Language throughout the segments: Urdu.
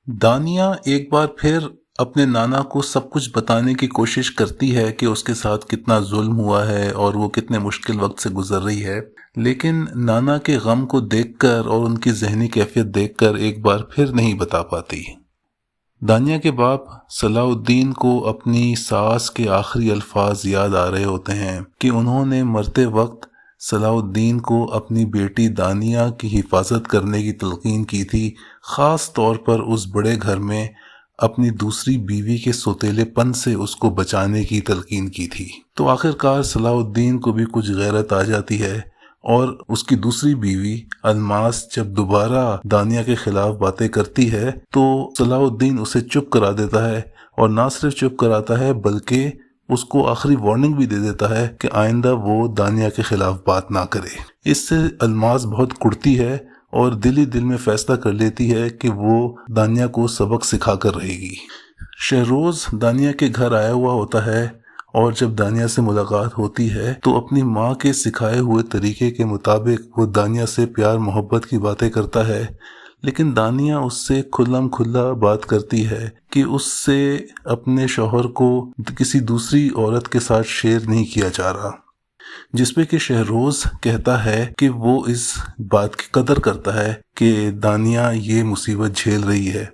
دانیہ ایک بار پھر اپنے نانا کو سب کچھ بتانے کی کوشش کرتی ہے کہ اس کے ساتھ کتنا ظلم ہوا ہے اور وہ کتنے مشکل وقت سے گزر رہی ہے، لیکن نانا کے غم کو دیکھ کر اور ان کی ذہنی کیفیت دیکھ کر ایک بار پھر نہیں بتا پاتی۔ دانیہ کے باپ صلاح الدین کو اپنی ساس کے آخری الفاظ یاد آ رہے ہوتے ہیں کہ انہوں نے مرتے وقت صلاح الدین کو اپنی بیٹی دانیہ کی حفاظت کرنے کی تلقین کی تھی، خاص طور پر اس بڑے گھر میں اپنی دوسری بیوی کے سوتیلے پن سے اس کو بچانے کی تلقین کی تھی۔ تو آخرکار صلاح الدین کو بھی کچھ غیرت آ جاتی ہے اور اس کی دوسری بیوی الماس جب دوبارہ دانیہ کے خلاف باتیں کرتی ہے تو صلاح الدین اسے چپ کرا دیتا ہے، اور نہ صرف چپ کراتا ہے بلکہ اس کو آخری وارننگ بھی دے دیتا ہے کہ آئندہ وہ دانیہ کے خلاف بات نہ کرے۔ اس سے الماس بہت کڑتی ہے اور دل ہی دل میں فیصلہ کر لیتی ہے کہ وہ دانیہ کو سبق سکھا کر رہے گی۔ شہروز دانیہ کے گھر آیا ہوا ہوتا ہے اور جب دانیہ سے ملاقات ہوتی ہے تو اپنی ماں کے سکھائے ہوئے طریقے کے مطابق وہ دانیہ سے پیار محبت کی باتیں کرتا ہے، لیکن دانیہ اس سے کھلم کھلا بات کرتی ہے کہ اس سے اپنے شوہر کو کسی دوسری عورت کے ساتھ شیئر نہیں کیا جا رہا، جس پہ کہ شہروز کہتا ہے کہ وہ اس بات کی قدر کرتا ہے کہ دانیہ یہ مصیبت جھیل رہی ہے۔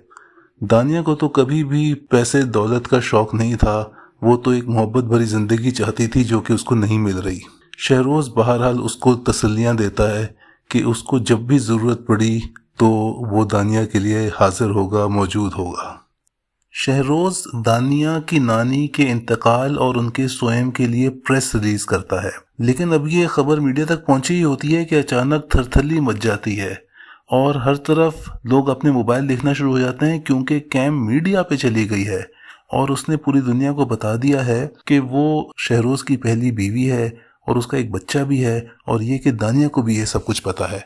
دانیہ کو تو کبھی بھی پیسے دولت کا شوق نہیں تھا، وہ تو ایک محبت بھری زندگی چاہتی تھی جو کہ اس کو نہیں مل رہی۔ شہروز بہرحال اس کو تسلیاں دیتا ہے کہ اس کو جب بھی ضرورت پڑی تو وہ دانیہ کے لیے حاضر ہوگا، موجود ہوگا۔ شہروز دانیہ کی نانی کے انتقال اور ان کے سوئم کے لیے پریس ریلیز کرتا ہے، لیکن اب یہ خبر میڈیا تک پہنچی ہی ہوتی ہے کہ اچانک تھرتھلی مچ جاتی ہے اور ہر طرف لوگ اپنے موبائل دیکھنا شروع ہو جاتے ہیں، کیونکہ کیم میڈیا پہ چلی گئی ہے اور اس نے پوری دنیا کو بتا دیا ہے کہ وہ شہروز کی پہلی بیوی ہے اور اس کا ایک بچہ بھی ہے، اور یہ کہ دانیہ کو بھی یہ سب کچھ پتا ہے۔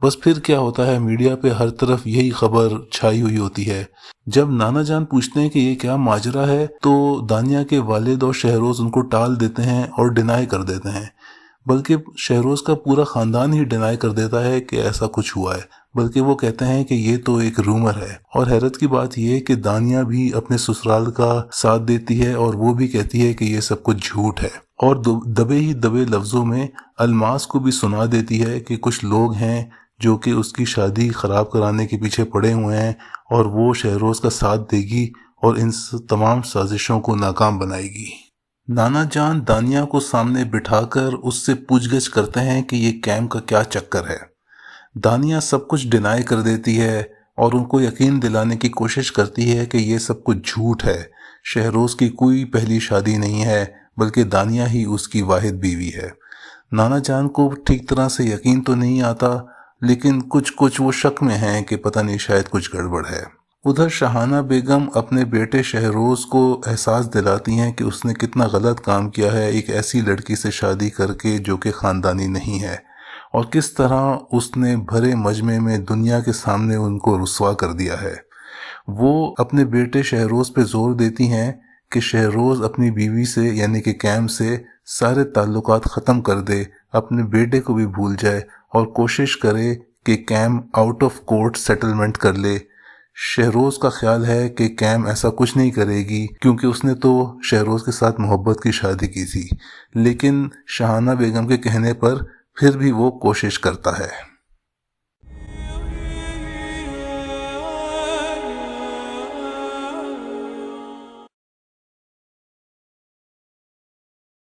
بس پھر کیا ہوتا ہے، میڈیا پہ ہر طرف یہی خبر چھائی ہوئی ہوتی ہے۔ جب نانا جان پوچھتے ہیں کہ یہ کیا ماجرا ہے تو دانیہ کے والد اور شہروز ان کو ٹال دیتے ہیں اور ڈینائی کر دیتے ہیں، بلکہ شہروز کا پورا خاندان ہی ڈینائی کر دیتا ہے کہ ایسا کچھ ہوا ہے، بلکہ وہ کہتے ہیں کہ یہ تو ایک رومر ہے۔ اور حیرت کی بات یہ کہ دانیہ بھی اپنے سسرال کا ساتھ دیتی ہے اور وہ بھی کہتی ہے کہ یہ سب کچھ جھوٹ ہے، اور دبے ہی دبے لفظوں میں الماس کو بھی سنا دیتی ہے کہ کچھ لوگ ہیں جو کہ اس کی شادی خراب کرانے کے پیچھے پڑے ہوئے ہیں اور وہ شہروز کا ساتھ دے گی اور ان تمام سازشوں کو ناکام بنائے گی۔ نانا جان دانیہ کو سامنے بٹھا کر اس سے پوچھ گچھ کرتے ہیں کہ یہ کیم کا کیا چکر ہے۔ دانیہ سب کچھ ڈینائی کر دیتی ہے اور ان کو یقین دلانے کی کوشش کرتی ہے کہ یہ سب کچھ جھوٹ ہے، شہروز کی کوئی پہلی شادی نہیں ہے بلکہ دانیہ ہی اس کی واحد بیوی ہے۔ نانا جان کو ٹھیک طرح سے یقین تو نہیں آتا، لیکن کچھ وہ شک میں ہیں کہ پتہ نہیں شاید کچھ گڑبڑ ہے۔ ادھر شاہانہ بیگم اپنے بیٹے شہروز کو احساس دلاتی ہیں کہ اس نے کتنا غلط کام کیا ہے ایک ایسی لڑکی سے شادی کر کے جو کہ خاندانی نہیں ہے، اور کس طرح اس نے بھرے مجمع میں دنیا کے سامنے ان کو رسوا کر دیا ہے۔ وہ اپنے بیٹے شہروز پہ زور دیتی ہیں کہ شہروز اپنی بیوی سے یعنی کہ کیم سے سارے تعلقات ختم کر دے، اپنے بیٹے کو بھی بھول جائے اور کوشش کرے کہ came out of court settlement کر لے۔ شہروز کا خیال ہے کہ کیم ایسا کچھ نہیں کرے گی کیونکہ اس نے تو شہروز کے ساتھ محبت کی شادی کی تھی، لیکن شاہانہ بیگم کے کہنے پر پھر بھی وہ کوشش کرتا ہے۔